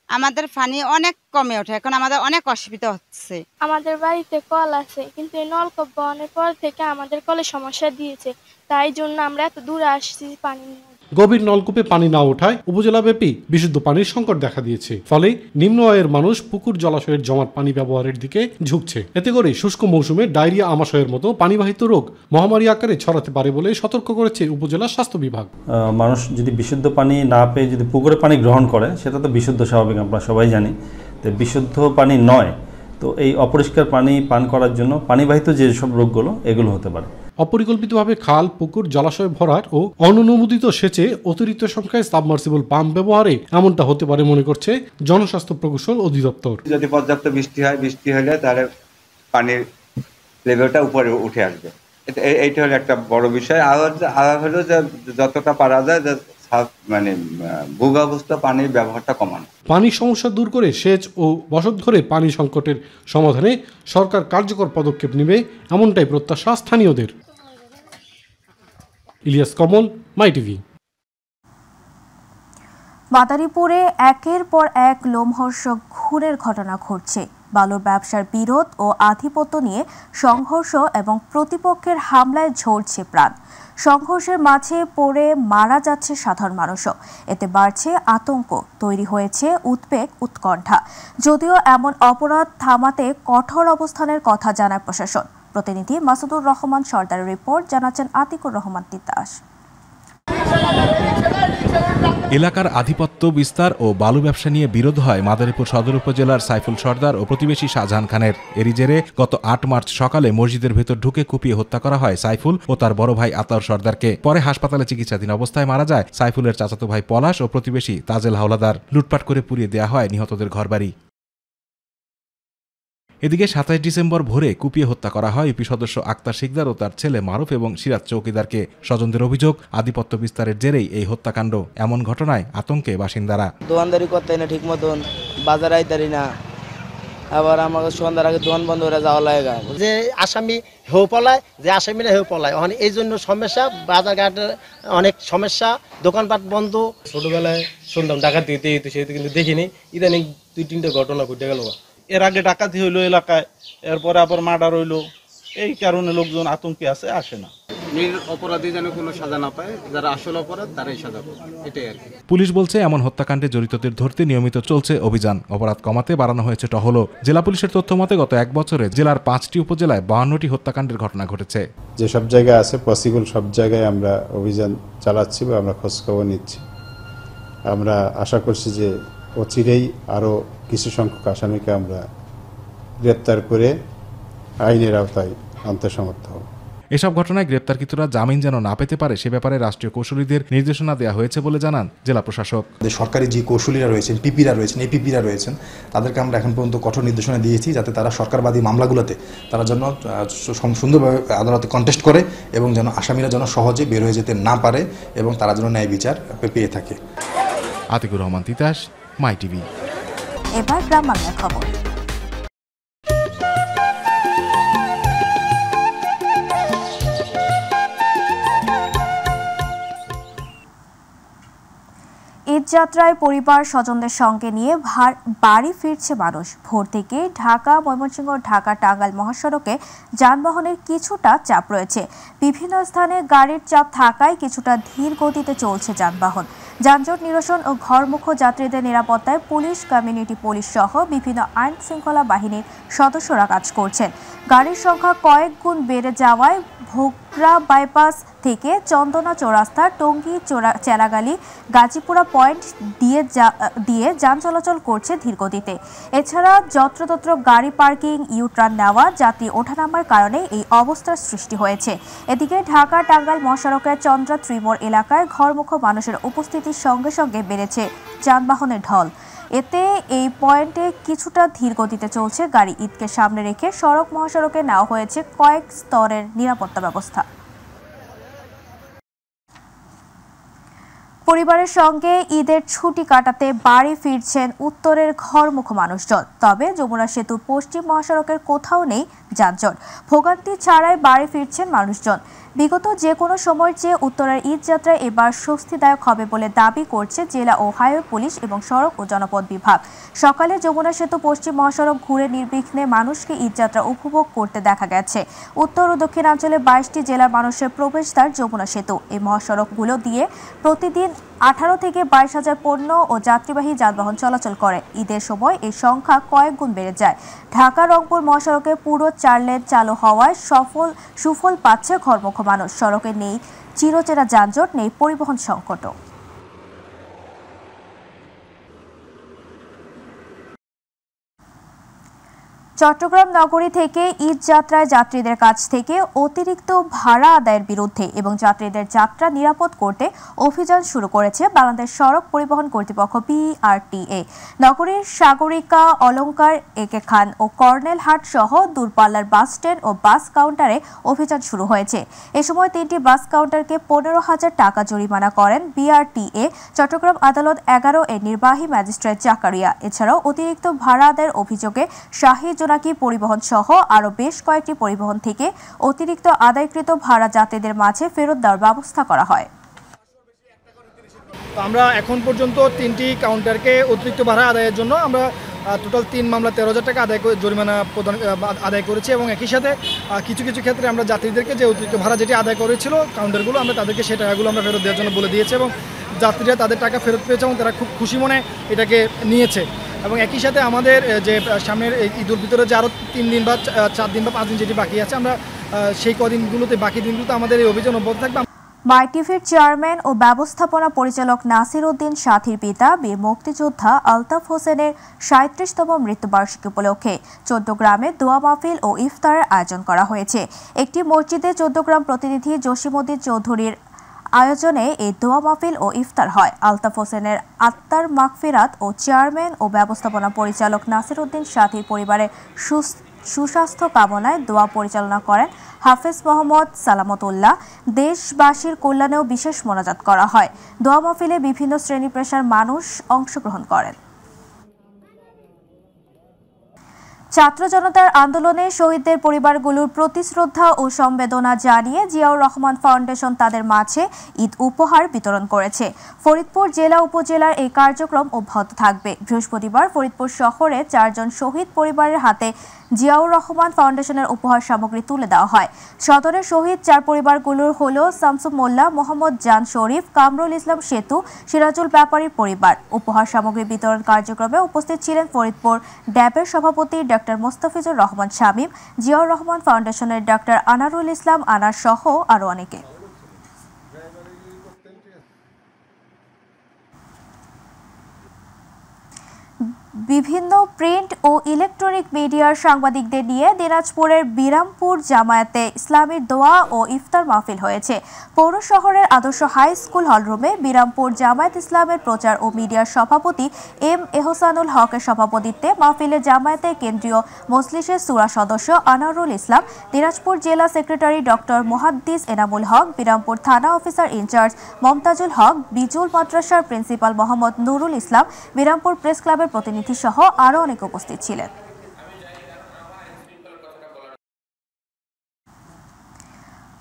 আমাদের পানি অনেক কমে ওঠে, এখন আমাদের অনেক অসুবিধা হচ্ছে। আমাদের বাড়িতে কল আছে, কিন্তু এই নলকূপ বনের পর থেকে আমাদের কলে সমস্যা দিয়েছে, তাই জন্য আমরা এত দূরে আসছি পানি নিয়ে। গভীর নলকূপে পানি না ওঠায় উপজেলাব্যাপী বিশুদ্ধ পানির সংকট দেখা দিয়েছে। ফলে নিম্ন আয়ের মানুষ পুকুর জলাশয়ের জমাট পানি ব্যবহারের দিকে ঝুঁকছে। এতে করে শুষ্ক মৌসুমে ডায়রিয়া, আমাশয়ের মতো পানিবাহিত রোগ মহামারী আকারে ছড়াতে পারে বলে সতর্ক করেছে উপজেলা স্বাস্থ্য বিভাগ। মানুষ যদি বিশুদ্ধ পানি না পেয়ে যদি পুকুরে পানি গ্রহণ করে, সেটা তো বিশুদ্ধ স্বাভাবিক, আমরা সবাই জানি। তো বিশুদ্ধ পানি নয়, তো এই অপরিষ্কার পানি পান করার জন্য পানিবাহিত যে সব রোগগুলো এগুলো হতে পারে। অপরিকল্পিতভাবে খাল, পুকুর, জলাশয় ভরাট ও অননুমোদিত সেচে অতিরিক্ত সংখ্যায় সাবমার্সিবল পাম্প ব্যবহারে এমনটা হতে পারে মনে করছে জনস্বাস্থ্য প্রকৌশল অধিদপ্তর। যদি পর্যাপ্ত বৃষ্টি হয়, বৃষ্টি হলে তাহলে পানির লেভেলটা উপরে উঠে আসবে। এইটা হলো একটা বড় বিষয়। আর হলো যে যতটা পারা যায় যে মানে ভূগর্ভস্থ পানির ব্যবহারটা কমানো। পানির সমস্যা দূর করে সেচ ও বসতঘরে পানি সংকটের সমাধানে সরকার কার্যকর পদক্ষেপ নেবে, এমনটাই প্রত্যাশা স্থানীয়দের। ইলিয়াস কমল, মাই টিভি। মাদারীপুরে একের পর এক লোমহর্ষক খুনের ঘটনা ঘটছে। বালুর ব্যবসার বিরোধ ও আধিপত্য নিয়ে সংঘর্ষ এবং প্রতিপক্ষের হামলায় ঝরছে প্রাণ। সংঘর্ষের মাঝে পড়ে মারা যাচ্ছে সাধারণ মানুষও। এতে বাড়ছে আতঙ্ক, তৈরি হয়েছে উদ্বেগ, উৎকণ্ঠা। যদিও এমন অপরাধ থামাতে কঠোর অবস্থানের কথা জানায় প্রশাসন। প্রতিনিধি মাসুদুর রহমান সর্দারের রিপোর্ট, জানাচ্ছেন আতিকুর রহমান তিতাস। এলাকার আধিপত্য বিস্তার ও বালু ব্যবসা নিয়ে বিরোধ হয় মাদারীপুর সদর উপজেলার সাইফুল সর্দার ও প্রতিবেশী শাহজাহান খানের। এরই জেরে গত 8 মার্চ সকালে মসজিদের ভেতর ঢুকে কুপিয়ে হত্যা করা হয় সাইফুল ও তার বড় ভাই আতাউর সর্দারকে। পরে হাসপাতালে চিকিৎসাধীন অবস্থায় মারা যায় সাইফুলের চাচাতো ভাই পলাশ ও প্রতিবেশী তাজেল হাওলাদার। লুটপাট করে পুড়িয়ে দেওয়া হয় নিহতদের ঘরবাড়ি। এদিকে 27 ডিসেম্বর ভোরে কুপিয়ে হত্যা করা হয় ইউপি সদস্য আক্তার শিকদার ও তার ছেলে মারুফ এবং সিরাজ চৌকিদারকে। স্বজনদের অভিযোগ, আধিপত্য বিস্তারের জেরেই এই হত্যাকাণ্ড। এমন ঘটনায় আতঙ্কে বাসিন্দারা। দোকানদারি করতে না ঠিক মতন, বাজার আইতারি না, আবার আমাকে সন্ধ্যার আগে দোকান বন্ধ করে যাওয়া লাগে। যে আসামি হেউ পলায়, যে আসামিরা হেউ পলায়, এই জন্য সমস্যা, বাজারঘাটের অনেক সমস্যা, দোকানপাট বন্ধ। ছোটবেলায় শুনতাম ডাকাতি হইতে, সেটা কিন্তু দেখিনি। ইদানিং 2-3টা ঘটনা ঘটে গেল। এর আগে ডাকাতি হইলো এলাকায়, এরপরে আবার মার্ডার হইলো। এই কারণে লোকজন আতঙ্কে আসে না। অপরাধী যেন কোনো সাজা না পায়, যারা আসল অপরাধ তারাই সাজা পাবে, এটাই আর কি। পুলিশ বলছে এমন হত্যাকাণ্ডে জড়িতদের ধরতে নিয়মিত চলছে অভিযান। অপরাধ কমাতে বাড়ানো হয়েছে টহলও। জেলা পুলিশের তথ্য মতে গত 1 বছরে জেলার 5টি উপজেলায় 52টি হত্যাকাণ্ডের ঘটনা ঘটেছে। যে সব জায়গায় আছে পসিবল সব জায়গায় আমরা অভিযান চালাচ্ছি বা আমরা খোঁজখবর নিচ্ছি। আমরা আশা করছি যে অচিরেই আরও কিছু সংখ্যক আসামিকে আমরা গ্রেপ্তার করে আইনের আওতায় আনতে সমর্থ হব। এসব ঘটনায় গ্রেপ্তারকৃতরা জামিন যেন না পেতে পারে সে ব্যাপারে রাষ্ট্রীয় কৌশলীদের নির্দেশনা দেওয়া হয়েছে বলে জানান জেলা প্রশাসক। সরকারি যে কৌশলীরা রয়েছেন, পিপিরা রয়েছেন, এপিপিরা রয়েছেন, তাদেরকে আমরা এখন পর্যন্ত কঠোর নির্দেশনা দিয়েছি যাতে তারা সরকারবাদী মামলাগুলোতে তারা যেন সুন্দরভাবে আদালতে কন্টেস্ট করে এবং যেন আসামিরা যেন সহজে বের হয়ে যেতে না পারে এবং তারা যেন ন্যায় বিচার পেয়ে থাকে। আতিকুর রহমান তিতাস, মাই টিভি। এবার গ্রাম বাংলার খবর। ঈদযাত্রায় পরিবার স্বজনদের সঙ্গে নিয়ে বাড়ি ফিরছে মানুষ। ভোর থেকে ঢাকা ময়মনসিংহ ঢাকা টাঙ্গাইল মহাসড়কে যানবাহনের কিছুটা চাপ রয়েছে। বিভিন্ন স্থানে গাড়ির চাপ থাকায় কিছুটা ধীর গতিতে চলছে যানবাহন। যানজট নিরসন ও ঘরমুখো যাত্রীদের নিরাপত্তায় পুলিশ, কমিউনিটি পুলিশ সহ বিভিন্ন আইন শৃঙ্খলা বাহিনীর সদস্যরা কাজ করছেন। গাড়ির সংখ্যা কয়েক গুণ বেড়ে যাওয়ায় ভোগড়া বাইপাস থেকে চন্দনা চৌরাস্তা, টঙ্গী চেলাগালি, গাজীপুরা পয়েন্ট দিয়ে যান চলাচল করছে ধীরগতিতে। এছাড়া যত্রতত্র গাড়ি পার্কিং, ইউটার্ন নেওয়া, যাত্রী ওঠানামার কারণে এই অবস্থার সৃষ্টি হয়েছে। এদিকে ঢাকা টাঙ্গাইল মহাসড়কের চন্দ্রা ত্রিমোড় এলাকায় ঘরমুখো মানুষের উপস্থিতির সঙ্গে সঙ্গে বেড়েছে যানবাহনের ঢল। এতে এই পয়েন্টে কিছুটা ধীর গতিতে চলছে গাড়ি। ঈদকে সামনে রেখে সড়ক মহাসড়কে নেওয়া হয়েছে কয়েক স্তরের নিরাপত্তা ব্যবস্থা। পরিবারের সঙ্গে ঈদের ছুটি কাটাতে বাড়ি ফিরছেন উত্তরের ঘরমুখো মানুষজন। তবে যমুনা সেতু পশ্চিম মহাসড়কের কোথাও নেই যানজট। ভোগান্তি ছাড়াই বাড়ি ফিরছেন মানুষজন। বিগত যে কোনো সময়ের চেয়ে উত্তরের ঈদযাত্রায় এবার স্বস্তিদায়ক হবে বলে দাবি করছে জেলা ও হাইওয়ে পুলিশ এবং সড়ক ও জনপথ বিভাগ। সকালে যমুনা সেতু পশ্চিম মহাসড়ক ঘুরে নির্বিঘ্নে মানুষকে ঈদযাত্রা উপভোগ করতে দেখা গেছে। উত্তর ও দক্ষিণাঞ্চলে 22টি জেলার মানুষের প্রবেশদ্বার যমুনা সেতু। এই মহাসড়কগুলো দিয়ে প্রতিদিন 18 থেকে 22,000 পণ্য ও যাত্রীবাহী যানবাহন চলাচল করে। ঈদের সময় এই সংখ্যা কয়েক গুণ বেড়ে যায়। ঢাকা রংপুর মহাসড়কে পুরো 4 লেন চালু হওয়ায় সুফল পাচ্ছে ঘরমুখো মানুষ। সড়কে নেই চিরচেরা যানজট, নেই পরিবহন সংকটও। চট্টগ্রাম নগরী থেকে ঈদযাত্রায় যাত্রীদের কাছ থেকে অতিরিক্ত ভাড়া আদায়ের বিরুদ্ধে এবং যাত্রীদের যাত্রা নিরাপদ করতে অভিযান শুরু করেছে বাংলাদেশ সড়ক পরিবহন কর্তৃপক্ষ BRTA। নগরীর সাগরিকা, অলঙ্কার, একে খান ও কর্নেল হাট সহ দূরপাল্লার বাস স্ট্যান্ড ও বাস কাউন্টারে অভিযান শুরু হয়েছে। এ সময় 3টি বাস কাউন্টারকে 15,000 টাকা জরিমানা করেন BRTA চট্টগ্রাম আদালত 11 এর নির্বাহী ম্যাজিস্ট্রেট জাকারিয়া। এছাড়াও অতিরিক্ত ভাড়া আদায়ের অভিযোগে শাহী জোনাকি পরিবহন সহ আরও বেশ কয়েকটি পরিবহন থেকে অতিরিক্ত আদায়কৃত ভাড়া যাত্রীদের মাঝে ফেরত দেওয়ার ব্যবস্থা করা হয়। আমরা এখন পর্যন্ত 3টি কাউন্টারকে অতিরিক্ত ভাড়া আদায়ের জন্য আমরা টোটাল 3 মামলা 13,000 টাকা জরিমানা আদায় করেছি এবং একই সাথে কিছু কিছু ক্ষেত্রে আমরা যাত্রীদেরকে যে অতিরিক্ত ভাড়া যেটি আদায় করেছিল কাউন্টারগুলো, আমরা তাদেরকে সেই টাকাগুলো আমরা ফেরত দেওয়ার জন্য বলে দিয়েছি এবং যাত্রীরা তাদের টাকা ফেরত পেয়েছে এবং তারা খুব খুশি মনে এটাকে নিয়েছে। এবং একই সাথে আমাদের যে সামনের ঈদুল ফিতরে যে আরও 3 দিন বা 4 দিন বা 5 দিন যেটি বাকি আছে, আমরা সেই কদিনগুলোতে বাকি দিনগুলোতে আমাদের এই অভিযান অব্যাহত থাকবে। মাই টিভির চেয়ারম্যান ও ব্যবস্থাপনা পরিচালক নাসির উদ্দিন সাথীর পিতা বীর মুক্তিযোদ্ধা আলতাফ হোসেনের 37তম মৃত্যুবার্ষিকী উপলক্ষে 14 গ্রামে দোয়া মাহফিল ও ইফতারের আয়োজন করা হয়েছে। একটি মসজিদে 14 গ্রাম প্রতিনিধি জসিমউদ্দিন চৌধুরীর আয়োজনে এই দোয়া মাহফিল ও ইফতার হয়। আলতাফ হোসেনের আত্মার মাগফিরাত ও চেয়ারম্যান ও ব্যবস্থাপনা পরিচালক নাসির উদ্দিন সাথীর পরিবারের সুস্বাস্থ্য কামনায় দোয়া পরিচালনা করেন হাফেজ মোহাম্মদ সালামতুল্লাহ। দেশবাসীর কল্যাণেও বিশেষ মোনাজাত করা হয়। দোয়া মাহফিলে বিভিন্ন শ্রেণী পেশার মানুষ অংশগ্রহণ করেন। ছাত্র জনতার আন্দোলনে শহীদদের পরিবারগুলোর প্রতি শ্রদ্ধা ও সমবেদনা জানিয়ে জিয়াউর রহমান ফাউন্ডেশন তাদের মাঝে ঈদ উপহার বিতরণ করেছে। ফরিদপুর জেলা উপজেলার এই কার্যক্রম অব্যাহত থাকবে। বৃহস্পতিবার ফরিদপুর শহরে 4 জন শহীদ পরিবারের হাতে জিয়াউর রহমান ফাউন্ডেশনের উপহার সামগ্রী তুলে দেওয়া হয়। সদরের শহীদ 4 পরিবারগুলোর হল শামসুম মোল্লা, মোহাম্মদ জান শরীফ, কামরুল ইসলাম সেতু, সিরাজুল ব্যাপারীর পরিবার। উপহার সামগ্রী বিতরণ কার্যক্রমে উপস্থিত ছিলেন ফরিদপুর ড্যাবের সভাপতি ডক্টর মোস্তাফিজুর রহমান শামীম, জিয়াউর রহমান ফাউন্ডেশনের ডক্টর আনারুল ইসলাম আনার সহ আরও অনেকে। বিভিন্ন প্রিন্ট ও ইলেকট্রনিক মিডিয়ার সাংবাদিকদের নিয়ে দিনাজপুরের বিরামপুর জামায়াতে ইসলামীর দোয়া ও ইফতার মাহফিল হয়েছে। পৌর শহরের আদর্শ হাই স্কুল হলরুমে বিরামপুর জামায়াত ইসলামের প্রচার ও মিডিয়ার সভাপতি এম এহসানুল হকের সভাপতিত্বে মাহফিলে জামায়াতের কেন্দ্রীয় মজলিসের সূরা সদস্য আনারুল ইসলাম, দিনাজপুর জেলা সেক্রেটারি ডক্টর মুহাদ্দিস এনামুল হক, বিরামপুর থানা অফিসার ইনচার্জ মমতাজুল হক, বিজুল মাদ্রাসার প্রিন্সিপাল মোহাম্মদ নুরুল ইসলাম, বিরামপুর প্রেস ক্লাবের প্রতিনিধি সহ আরো অনেকে উপস্থিত ছিলেন।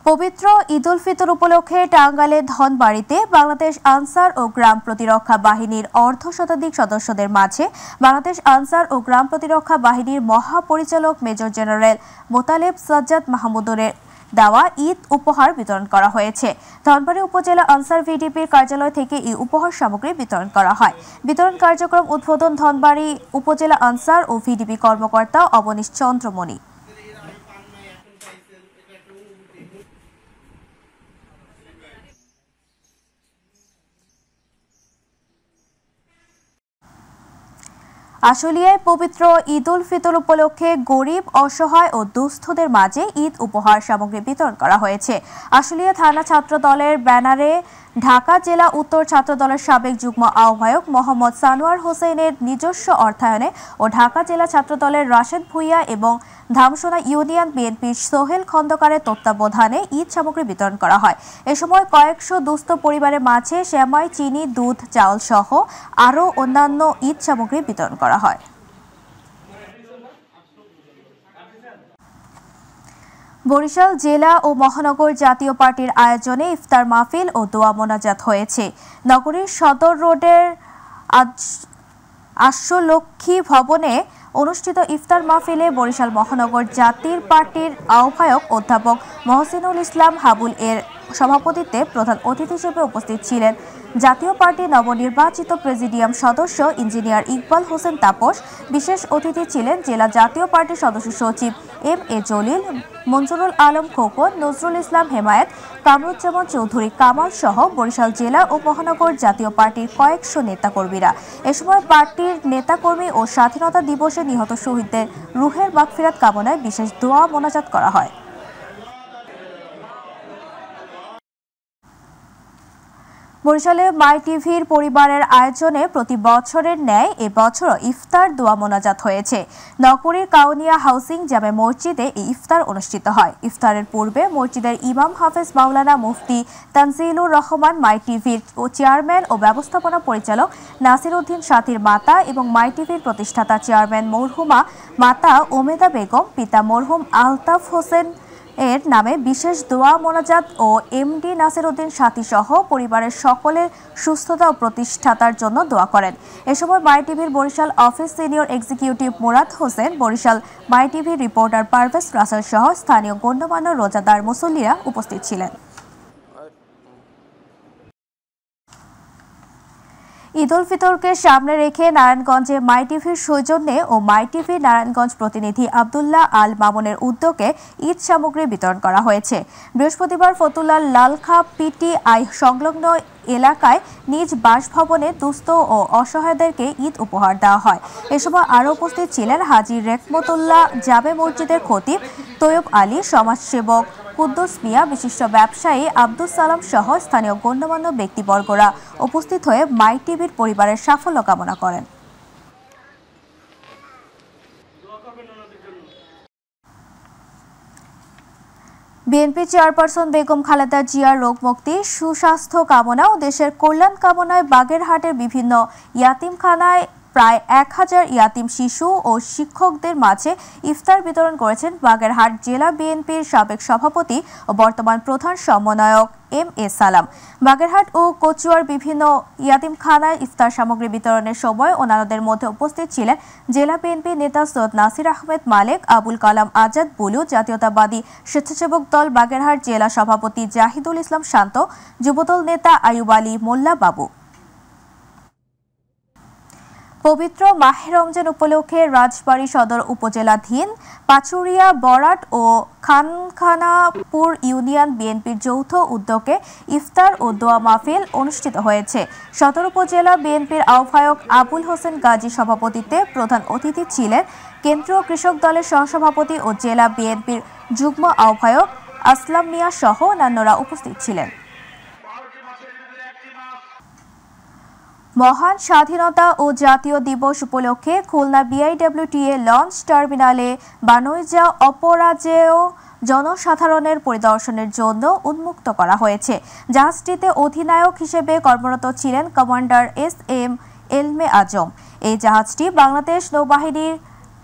পবিত্র ঈদ উল ফিতর উপলক্ষে টাঙ্গাইলের ধনবাড়িতে বাংলাদেশ আনসার ও গ্রাম প্রতিরক্ষা বাহিনীর অর্ধশতাধিক সদস্যদের মাঝে বাংলাদেশ আনসার ও গ্রাম প্রতিরক্ষা বাহিনীর মহাপরিচালক মেজর জেনারেল মোতালেব সাজ্জাদ মাহমুদুরের দেওয়া ঈদ উপহার বিতরণ করা হয়েছে। ধনবাড়ী উপজেলা আনসার ভিডিপির কার্যালয় থেকে এই উপহার সামগ্রী বিতরণ করা হয়। বিতরণ কার্যক্রম উদ্বোধন ধনবাড়ী উপজেলা আনসার ও ভিডিপি কর্মকর্তা অবনীশ চন্দ্রমণি। আশুলিয়ায় পবিত্র ঈদ উল ফিতর উপলক্ষে গরিব, অসহায় ও দুস্থদের মাঝে ঈদ উপহার সামগ্রী বিতরণ করা হয়েছে। আশুলিয়া থানা ছাত্র দলের ব্যানারে ঢাকা জেলা উত্তর ছাত্র দলের সাবেক যুগ্ম আহ্বায়ক মোহাম্মদ সানোয়ার হোসেনের নিজস্ব অর্থায়নে ও ঢাকা জেলা ছাত্র দলের রাশেদ ভুইয়া এবং ধামসোনা ইউনিয়ন বিএনপির সোহেল খন্দকারের তত্ত্বাবধানে ঈদ সামগ্রী বিতরণ করা হয়। এ সময় কয়েকশো দুস্থ পরিবারের মাঝে সেমাই, চিনি, দুধ, চাউল সহ আরও অন্যান্য ঈদ সামগ্রী বিতরণ করা হয়। বরিশাল জেলা ও মহানগর জাতীয় পার্টির আয়োজনে ইফতার মাহফিল ও দোয়া মোনাজাত হয়েছে। নগরীর সদর রোডের আশ্বলক্ষ্মী ভবনে অনুষ্ঠিত ইফতার মাহফিলে বরিশাল মহানগর জাতীয় পার্টির আহ্বায়ক অধ্যাপক মহসিনুল ইসলাম হাবুল এর সভাপতিত্বে প্রধান অতিথি হিসেবে উপস্থিত ছিলেন জাতীয় পার্টির নবনির্বাচিত প্রেসিডিয়াম সদস্য ইঞ্জিনিয়ার ইকবাল হোসেন তাপস। বিশেষ অতিথি ছিলেন জেলা জাতীয় পার্টির সদস্য সচিব এম এ জলিল, মঞ্জুরুল আলম খোকন, নজরুল ইসলাম হেমায়েত, কামরুজ্জামান চৌধুরী কামাল সহ বরিশাল জেলা ও মহানগর জাতীয় পার্টির কয়েকশো নেতাকর্মীরা। এ সময় পার্টির নেতাকর্মী ও স্বাধীনতা দিবসে নিহত শহীদদের রুহের মাগফিরাত কামনায় বিশেষ দোয়া মোনাজাত করা হয়। বরিশালে মাই টিভির পরিবারের আয়োজনে প্রতি বছরের ন্যায় এবছরও ইফতার দোয়া মোনাজাত হয়েছে। নগরীর কাউনিয়া হাউসিং জামে মসজিদে এই ইফতার অনুষ্ঠিত হয়। ইফতারের পূর্বে মসজিদের ইমাম হাফেজ মাওলানা মুফতি তানজিলুর রহমান, মাই টিভির চেয়ারম্যান ও ব্যবস্থাপনা পরিচালক নাসির উদ্দিন সাথীর মাতা এবং মাই টিভির প্রতিষ্ঠাতা চেয়ারম্যান মরহুমা মাতা ওমেদা বেগম, পিতা মরহুম আলতাফ হোসেন এর নামে বিশেষ দোয়া মোনাজাত ও এমডি নাসির উদ্দিন সাথী সহ পরিবারের সকলের সুস্থতা ও প্রতিষ্ঠাতার জন্য দোয়া করেন। এ সময় মাই টিভির Barishal office senior executive Murad Hossain, Barishal my টিভির রিপোর্টার পারভেজ রাসেল সহ স্থানীয় গণ্যমান্য রোজাদার মুসল্লিরা উপস্থিত ছিলেন। ঈদ উল ফিতরকে সামনে রেখে নারায়ণগঞ্জে মাই টিভির সৌজন্যে ও মাই টিভির নারায়ণগঞ্জ প্রতিনিধি আব্দুল্লাহ আল মামুনের উদ্যোগে ঈদ সামগ্রী বিতরণ করা হয়েছে। বৃহস্পতিবার ফতুল্লার লালখা পিটিআই সংলগ্ন এলাকায় নিজ বাসভবনে দুস্থ ও অসহায়দেরকে ঈদ উপহার দেওয়া হয়। এ সময় আরও উপস্থিত ছিলেন হাজী রেকমতুল্লাহ জামে মসজিদের খতিব তৈয়ব আলী, সমাজসেবক কুদ্দুস মিয়া, বিশিষ্ট ব্যবসায়ী আব্দুস সালাম সহ স্থানীয় গণ্যমান্য ব্যক্তিবর্গরা উপস্থিত হয়ে মাই টিভির পরিবারের সাফল্য কামনা করেন। বিএনপি চেয়ারপারসন বেগম খালেদা জিয়ার রোগমুক্তি, সুস্বাস্থ্য কামনা ও দেশের কল্যাণ কামনায় বাগেরহাটের বিভিন্ন ইয়াতিমখানায় প্রায় 1000 ইয়াতিম শিশু ও শিক্ষকদের মাঝে ইফতার বিতরণ করেছেন বাগেরহাট জেলা বিএনপির সাবেক সভাপতি ও বর্তমান প্রধান সমন্বয়ক এম.এ. সালাম। বাগেরহাট ও কচুয়ার বিভিন্ন ইয়াতিমখানায় ইফতার সামগ্রী বিতরণের সময় অন্যান্যদের মধ্যে উপস্থিত ছিলেন জেলা বিএনপি নেতা সৈয়দ নাসির আহমেদ মালেক, আবুল কালাম আজাদ বুলু, জাতীয়তাবাদী স্বেচ্ছাসেবক দল বাগেরহাট জেলা সভাপতি জাহিদুল ইসলাম শান্ত, যুবদল নেতা আয়ুব আলী মোল্লা বাবু। পবিত্র মাহে রমজান উপলক্ষে রাজবাড়ী সদর উপজেলাধীন পাচুরিয়া, বরাট ও খানখানাপুর ইউনিয়ন বিএনপির যৌথ উদ্যোগে ইফতার ও দোয়া মাহফিল অনুষ্ঠিত হয়েছে। সদর উপজেলা বিএনপির আহ্বায়ক আবুল হোসেন গাজী সভাপতিত্বে প্রধান অতিথি ছিলেন কেন্দ্রীয় কৃষক দলের সহসভাপতি ও জেলা বিএনপির যুগ্ম আহ্বায়ক আসলাম মিয়া সহ অন্যান্যরা উপস্থিত ছিলেন। মহান স্বাধীনতা ও জাতীয় দিবস উপলক্ষে খুলনা বিআইডব্লিউটিএ লঞ্চ টার্মিনালে বানৌজা অপরাজেয় জনসাধারণের পরিদর্শনের জন্য উন্মুক্ত করা হয়েছে। জাহাজটিতে অধিনায়ক হিসেবে কর্মরত ছিলেন কমান্ডার এস.এম. এলমে আজম। এই জাহাজটি বাংলাদেশ নৌবাহিনীর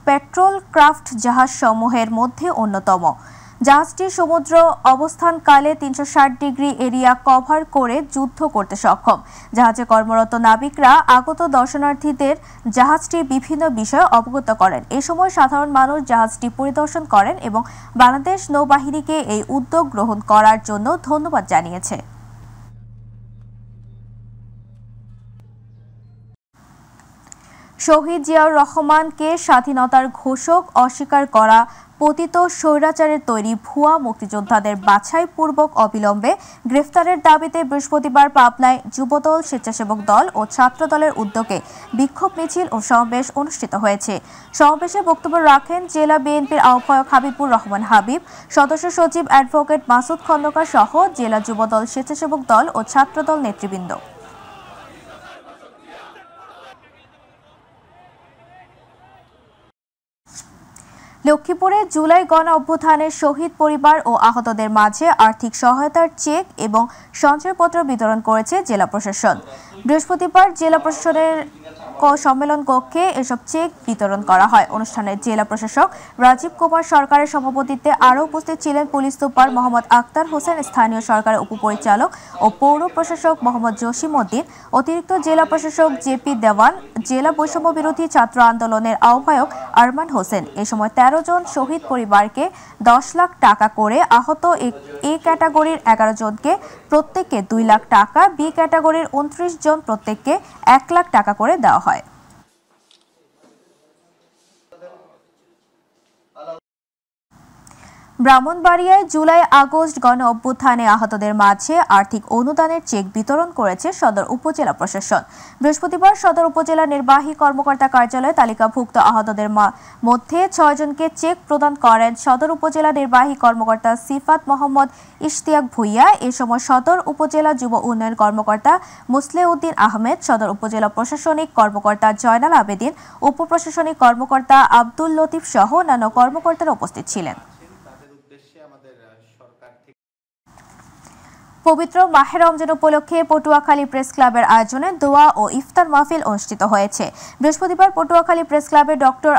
পেট্রোল ক্রাফট জাহাজ সমূহের মধ্যে অন্যতম। জাহাজটি সমুদ্র অবস্থানকালে 360 ডিগ্রি এরিয়া কভার করে যুদ্ধ করতে সক্ষম। জাহাজে কর্মরত নাবিকরা আগত দর্শনার্থীদের জাহাজটির বিভিন্ন বিষয়ে অবগত করেন। এ সময় সাধারণ মানুষ জাহাজটি পরিদর্শন করেন এবং বাংলাদেশ নৌবাহিনীকে এই উদ্যোগ গ্রহণ করার জন্য ধন্যবাদ জানিয়েছে। শহীদ জিয়াউর রহমানকে স্বাধীনতার ঘোষক অস্বীকার করা পতিত স্বৈরাচারের তৈরি ভুয়া মুক্তিযোদ্ধাদের বাছাইপূর্বক অবিলম্বে গ্রেফতারের দাবিতে বৃহস্পতিবার পাবনায় যুবদল, স্বেচ্ছাসেবক দল ও ছাত্র দলের উদ্যোগে বিক্ষোভ মিছিল ও সমাবেশ অনুষ্ঠিত হয়েছে। সমাবেশে বক্তব্য রাখেন জেলা বিএনপির আহ্বায়ক হাবিবুর রহমান হাবিব, সদস্য সচিব অ্যাডভোকেট মাসুদ খন্দকার সহ জেলা যুবদল, স্বেচ্ছাসেবক দল ও ছাত্রদল নেতৃবৃন্দ। লক্ষ্মীপুরে জুলাই গণ অভ্যুত্থানের শহীদ পরিবার ও আহতদের মাঝে আর্থিক সহায়তার চেক এবং সঞ্চয়পত্র বিতরণ করেছে জেলা প্রশাসন। বৃহস্পতিবার জেলা প্রশাসনের সম্মেলন কক্ষে এসব চেক বিতরণ করা হয়। অনুষ্ঠানে জেলা প্রশাসক রাজীব কুমার সরকারের সভাপতিত্বে আরও উপস্থিত ছিলেন পুলিশ সুপার মোহাম্মদ আক্তার হোসেন, স্থানীয় সরকারের উপপরিচালক ও পৌর প্রশাসক মোহাম্মদ জসিম উদ্দিন, অতিরিক্ত জেলা প্রশাসক জেপি দেওয়ান, জেলা বৈষম্য বিরোধী ছাত্র আন্দোলনের আহ্বায়ক আরমান হোসেন। এ সময় 13 জন শহীদ পরিবারকে 10 লাখ টাকা করে, আহত এ ক্যাটাগরির 11 জনকে প্রত্যেককে 2 লাখ টাকা, বি ক্যাটাগরির 29 জন প্রত্যেককে 1 লাখ টাকা করে দেওয়া হয়। ব্রাহ্মণবাড়িয়ায় জুলাই আগস্ট গণ অভ্যুত্থানে আহতদের মাঝে আর্থিক অনুদানের চেক বিতরণ করেছে সদর উপজেলা প্রশাসন। বৃহস্পতিবার সদর উপজেলা নির্বাহী কর্মকর্তা কার্যালয়ে তালিকাভুক্ত আহতদের মধ্যে 6 জনকে চেক প্রদান করেন সদর উপজেলা নির্বাহী কর্মকর্তা সিফাত মোহাম্মদ ইশতিয়াক ভুইয়া। এ সময় সদর উপজেলা যুব উন্নয়ন কর্মকর্তা মুসলেউদ্দিন আহমেদ, সদর উপজেলা প্রশাসনিক কর্মকর্তা জয়নাল আবেদিন, উপপ্রশাসনিক কর্মকর্তা আব্দুল লতিফ সহ অন্যান্য কর্মকর্তারা উপস্থিত ছিলেন। পবিত্র মাহে রমজান উপলক্ষে পটুয়াখালী প্রেস ক্লাবের আয়োজনে দোয়া ও ইফতার মাহফিল অনুষ্ঠিত হয়েছে। বৃহস্পতিবার পটুয়াখালী প্রেস ক্লাবে ডক্টর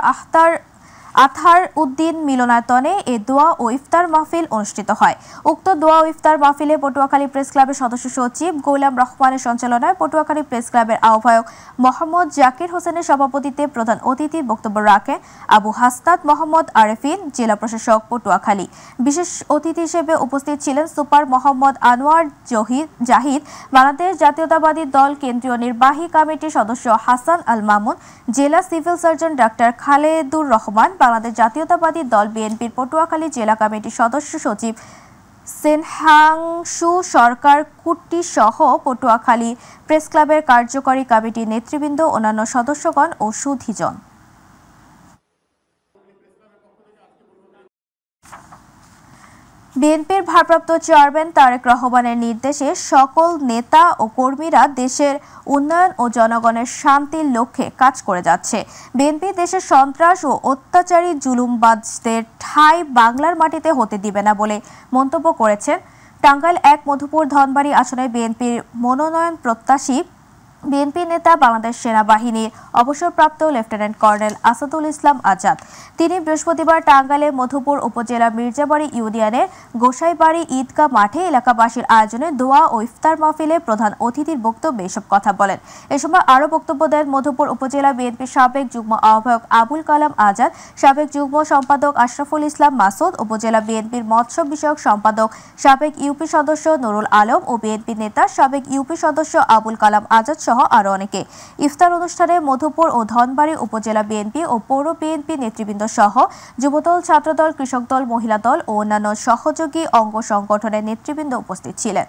আতহার উদ্দিন মিলনায়তনে এ দোয়া ও ইফতার মাহফিল অনুষ্ঠিত হয়। উক্ত দোয়া ও ইফতার মাহফিলে পটুয়াখালী প্রেস ক্লাবের সদস্য সচিব গোলাম রহমানের সঞ্চালনায় পটুয়াখালী প্রেস ক্লাবের আহ্বায়ক মোহাম্মদ জাকির হোসেনের সভাপতিত্বে প্রধান অতিথি বক্তব্য রাখেন আবু হাসনাত মোহাম্মদ আরেফিন, জেলা প্রশাসক পটুয়াখালী। বিশেষ অতিথি হিসেবে উপস্থিত ছিলেন সুপার মোহাম্মদ আনোয়ার জাহিদ, বাংলাদেশ জাতীয়তাবাদী দল কেন্দ্রীয় নির্বাহী কমিটির সদস্য হাসান আল মামুন, জেলা civil surgeon doctor Khaledur Rahman, Bangladesh জাতীয়তাবাদী দল বিএনপির পটুয়াখালী জেলা কমিটির সদস্য সচিব সেনহাংশু সরকার কুট্টি সহ পটুয়াখালী প্রেস ক্লাবের কার্যকরী কমিটির নেতৃবৃন্দ, অন্যান্য সদস্যগণ ও সুধীজন। বিএনপির ভারপ্রাপ্ত চেয়ারম্যান তারেক রহমানের নির্দেশে সকল নেতা ও কর্মীরা দেশের উন্নয়ন ও জনগণের শান্তির লক্ষ্যে কাজ করে যাচ্ছে। বিএনপি দেশের সন্ত্রাস ও অত্যাচারী জুলুমবাজদের ঠাঁই বাংলার মাটিতে হতে দিবে না বলে মন্তব্য করেছেন টাঙ্গাইল ১ মধুপুর ধনবাড়ী আসনে বিএনপির মনোনয়ন প্রত্যাশী বিএনপি নেতা বাংলাদেশ সেনাবাহিনীর অবসরপ্রাপ্ত লেফটেন্যান্ট কর্নেল আসাদুল ইসলাম আজাদ। তিনি বৃহস্পতিবার টাঙ্গাইলের মধুপুর উপজেলা মির্জাবাড়ি ইউনিয়নের গোসাইবাড়ি ঈদগাহ মাঠে এলাকাবাসীর আয়োজনে দোয়া ও ইফতার মাহফিলে প্রধান অতিথির বক্তব্যে এসব কথা বলেন। এ সময় আরও বক্তব্য দেন মধুপুর উপজেলা বিএনপির সাবেক যুগ্ম আহ্বায়ক আবুল কালাম আজাদ, সাবেক যুগ্ম সম্পাদক আশরাফুল ইসলাম মাসুদ, উপজেলা বিএনপির মৎস্য বিষয়ক সম্পাদক সাবেক ইউপি সদস্য নুরুল আলম ও বিএনপি নেতা সাবেক ইউপি সদস্য আবুল কালাম আজাদ সহ আরো অনেকে। ইফতার অনুষ্ঠানে মধুপুর ও ধনবাড়ী উপজেলা বিএনপি ও পৌর বিএনপি নেতৃবৃন্দ সহ যুবদল, ছাত্রদল, কৃষক দল, মহিলা দল ও অন্যান্য সহযোগী অঙ্গ সংগঠনের নেতৃবৃন্দ উপস্থিত ছিলেন।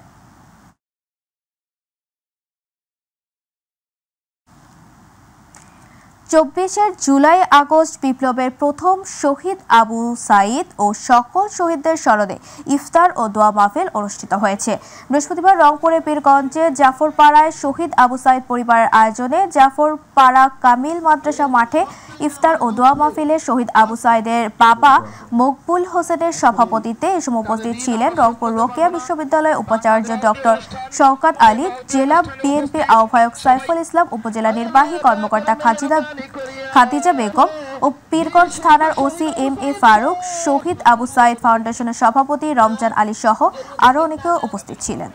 জুলাই আগস্ট বিপ্লবের প্রথম শহীদ আবু সাইদ ও সকল শহীদদের স্মরণে ইফতার ও দোয়া মাহফিল অনুষ্ঠিত হয়েছে। বৃহস্পতিবার রংপুরের পীরগঞ্জে জাফরপাড়ায় শহীদ আবু সাইদ পরিবারের আয়োজনে জাফরপাড়া কামিল মাদ্রাসা মাঠে ইফতার ও দোয়া মাহফিলে শহীদ আবু সাইদের বাবা মকবুল হোসেনের সভাপতিত্বে এ সময় উপস্থিত ছিলেন রংপুর রোকেয়া বিশ্ববিদ্যালয়ের উপাচার্য ডক্টর শওকত আলী, জেলা বিএনপি আহ্বায়ক সাইফুল ইসলাম, উপজেলা নির্বাহী কর্মকর্তা খাদিজা বেগম ও পীরগঞ্জ থানার ওসি এম.এ. ফারুক, শহীদ আবু সাইদ ফাউন্ডেশনের সভাপতি রমজান আলী সহ আরো অনেকে উপস্থিত ছিলেন।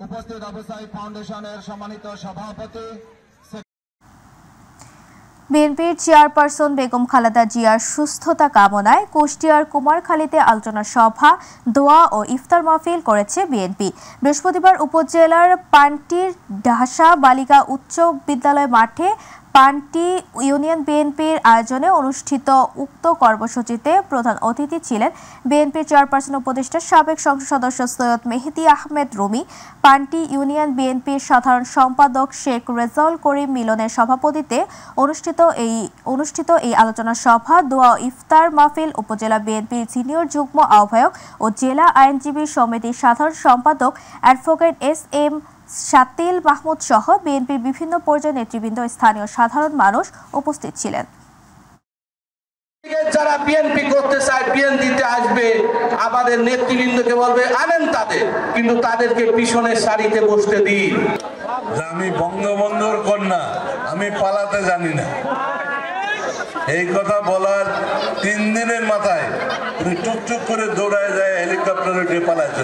উপস্থিত আবু সাইদ ফাউন্ডেশনের সম্মানিত সভাপতি বিএনপির চেয়ারপারসন বেগম খালেদা জিয়ার সুস্থতা কামনায় কুষ্টিয়ার কুমারখালীতে আলোচনা সভা, দোয়া ও ইফতার মাহফিল করেছে বিএনপি। বৃহস্পতিবার উপজেলার পান্টির ঢাসা বালিকা উচ্চ বিদ্যালয় মাঠে পান্টি ইউনিয়ন বিএনপির আয়োজনে অনুষ্ঠিত উক্ত কর্মসূচিতে প্রধান অতিথি ছিলেন বিএনপির চেয়ারপারসন উপদেষ্টা সাবেক সংসদ সদস্য সৈয়দ মেহেদী আহমেদ রুমি। পান্টি ইউনিয়ন বিএনপির সাধারণ সম্পাদক শেখ রেজাউল করিম মিলনের সভাপতিত্বে অনুষ্ঠিত এই আলোচনা সভা, দোয়া ও ইফতার মাহফিল উপজেলা বিএনপির সিনিয়র যুগ্ম আহ্বায়ক ও জেলা আইনজীবী সমিতির সাধারণ সম্পাদক অ্যাডভোকেট এস.এম. শাতিল মাহমুদ সহ বিএনপির বিভিন্ন পর্যায়ের নেতৃবৃন্দ, স্থানীয় সাধারণ মানুষ উপস্থিত ছিলেন। যারা বিএনপি করতে চায়, বিএনপিতে আসবে, আমাদের নেতৃবৃন্দকে বলবে আনেন তাদের, কিন্তু তাদেরকে পিছনের সারিতে বসতে দিই। আমি বঙ্গবন্ধুর কন্যা, আমি পালাতে জানি না, এই কথা বলার 3 দিনের মাথায় টুকটুক করে দৌড়ায় যায় হেলিকপ্টারে উঠে পালাইতে।